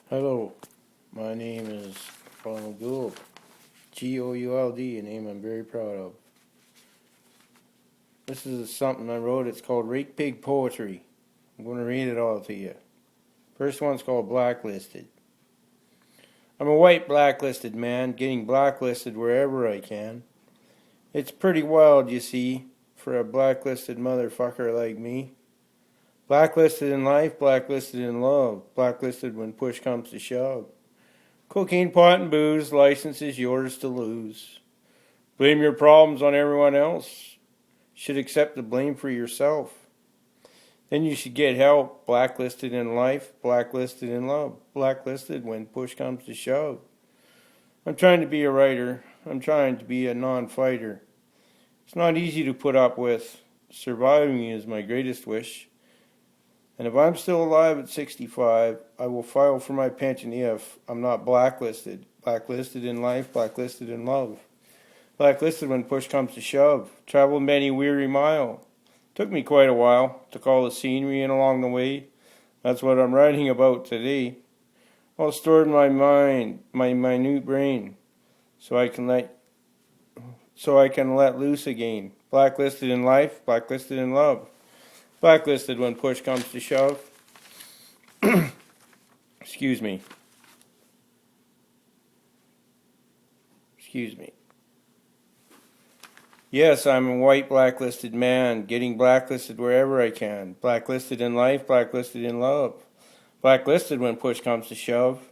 Hello, my name is Ronald Gould, Gould, a name I'm very proud of. This is something I wrote. It's called Rake Pig Poetry. I'm going to read it all to you. First one's called Blacklisted. I'm a white blacklisted man, getting blacklisted wherever I can. It's pretty wild, you see, for a blacklisted motherfucker like me. Blacklisted in life, blacklisted in love, blacklisted when push comes to shove. Cocaine, pot, and booze, license is yours to lose. Blame your problems on everyone else. Should accept the blame for yourself. Then you should get help. Blacklisted in life, blacklisted in love, blacklisted when push comes to shove. I'm trying to be a writer. I'm trying to be a non-fighter. It's not easy to put up with. Surviving is my greatest wish. And if I'm still alive at 65, I will file for my pension if I'm not blacklisted. Blacklisted in life, blacklisted in love. Blacklisted when push comes to shove. Traveled many weary mile. Took me quite a while to call the scenery in along the way. That's what I'm writing about today. All stored in my mind, my minute brain, so I can let loose again. Blacklisted in life, blacklisted in love. Blacklisted when push comes to shove. Excuse me. Yes, I'm a white blacklisted man, getting blacklisted wherever I can. Blacklisted in life, blacklisted in love. Blacklisted when push comes to shove.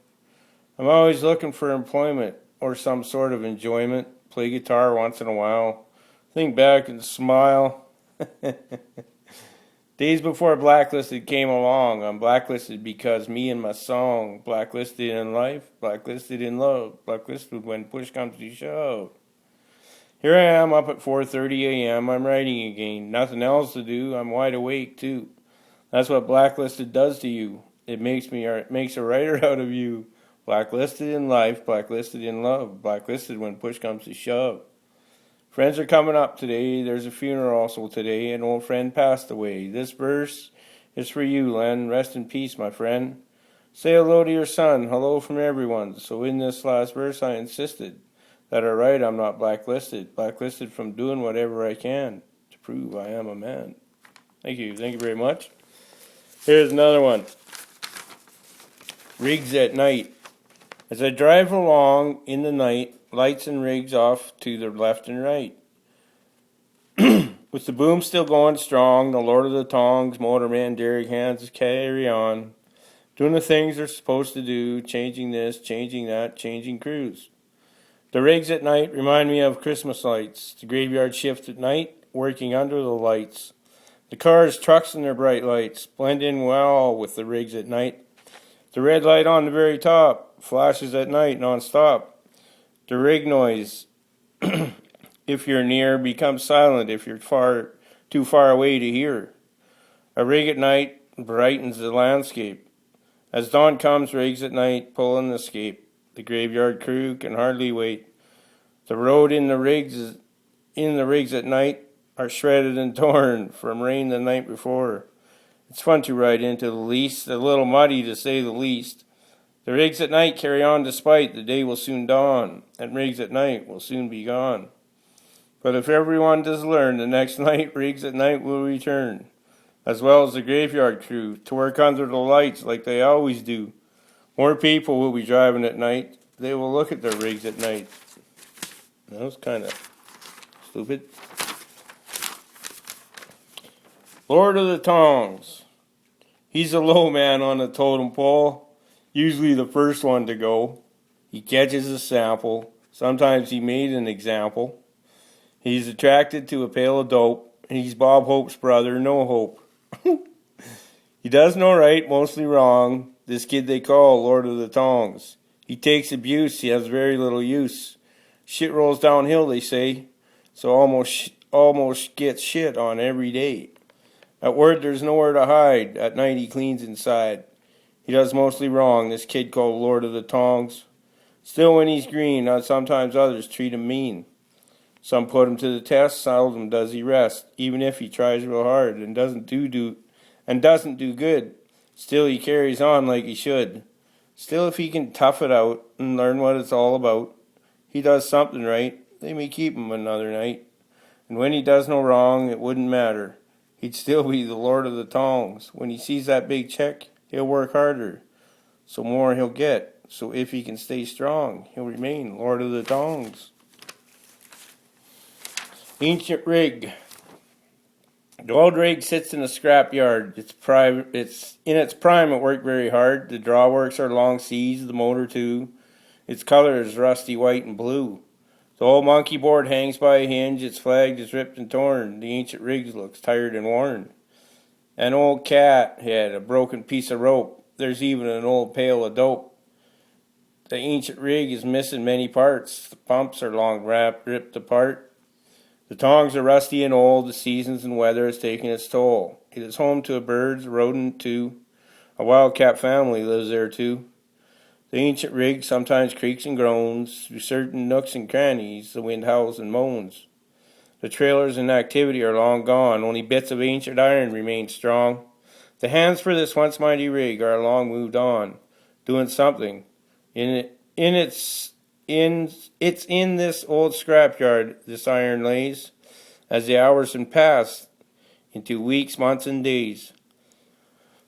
I'm always looking for employment or some sort of enjoyment. Play guitar once in a while. Think back and smile. Days before blacklisted came along, I'm blacklisted because me and my song. Blacklisted in life, blacklisted in love, blacklisted when push comes to shove. Here I am up at 4:30 a.m. I'm writing again. Nothing else to do. I'm wide awake too. That's what blacklisted does to you. It makes a writer out of you. Blacklisted in life, blacklisted in love, blacklisted when push comes to shove. Friends are coming up today. There's a funeral also today. An old friend passed away. This verse is for you, Len. Rest in peace, my friend. Say hello to your son. Hello from everyone. So in this last verse, I insisted that I write I'm not blacklisted. Blacklisted from doing whatever I can to prove I am a man. Thank you. Thank you very much. Here's another one. Rigs at night. As I drive along in the night, lights and rigs off to the left and right. With the boom still going strong, the Lord of the Tongs, motorman, derrick hands carry on. Doing the things they're supposed to do, changing this, changing that, changing crews. The rigs at night remind me of Christmas lights. The graveyard shift at night, working under the lights. The cars, trucks, and their bright lights blend in well with the rigs at night. The red light on the very top flashes at night non-stop. The rig noise, if you're near, becomes silent if you're too far away to hear. A rig at night brightens the landscape. As dawn comes, rigs at night pull an escape. The graveyard crew can hardly wait. The road in the rigs at night are shredded and torn from rain the night before. It's fun to ride into the least, a little muddy to say the least. The rigs at night carry on despite the day will soon dawn, and rigs at night will soon be gone. But if everyone does learn, the next night rigs at night will return, as well as the graveyard crew, to work under the lights like they always do. More people will be driving at night. They will look at their rigs at night. That was kind of stupid. Lord of the Tongs. He's a low man on the totem pole, usually the first one to go. He catches a sample. Sometimes he made an example. He's attracted to a pail of dope. He's Bob Hope's brother, no hope. He does no right, mostly wrong. This kid they call Lord of the Tongs. He takes abuse, he has very little use. Shit rolls downhill, they say, so almost gets shit on every day. At work, there's nowhere to hide. At night, he cleans inside. He does mostly wrong, this kid called Lord of the Tongs. Still, when he's green, sometimes others treat him mean. Some put him to the test, seldom does he rest, even if he tries real hard and doesn't do good. Still, he carries on like he should. Still, if he can tough it out and learn what it's all about, he does something right, they may keep him another night. And when he does no wrong, it wouldn't matter. He'd still be the Lord of the Tongs. When he sees that big check, he'll work harder, so more he'll get. So if he can stay strong, he'll remain Lord of the Tongs. Ancient rig. The old rig sits in a scrapyard. It's in its prime. It worked very hard. The drawworks are long seas, the motor too. Its color is rusty white and blue. The old monkey board hangs by a hinge. Its flag is ripped and torn. The ancient rig looks tired and worn. An old cat had a broken piece of rope. There's even an old pail of dope. The ancient rig is missing many parts. The pumps are long ripped apart. The tongs are rusty and old. The seasons and weather has taken its toll. It is home to a bird, a rodent too. A wildcat family lives there too. The ancient rig sometimes creaks and groans. Through certain nooks and crannies, the wind howls and moans. The trailers in activity are long gone. Only bits of ancient iron remain strong. The hands for this once mighty rig are long moved on, doing something. It's in this old scrapyard this iron lays, as the hours pass into weeks, months, and days.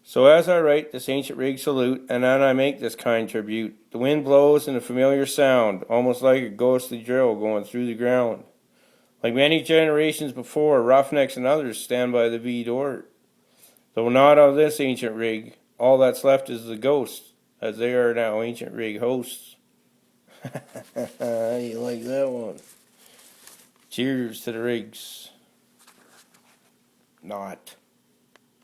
So as I write this ancient rig salute, and then I make this kind tribute, the wind blows in a familiar sound, almost like a ghostly drill going through the ground. Like many generations before, roughnecks and others stand by the V door. Though not of this ancient rig, all that's left is the ghost, as they are now ancient rig hosts. You like that one? Cheers to the rigs. Not.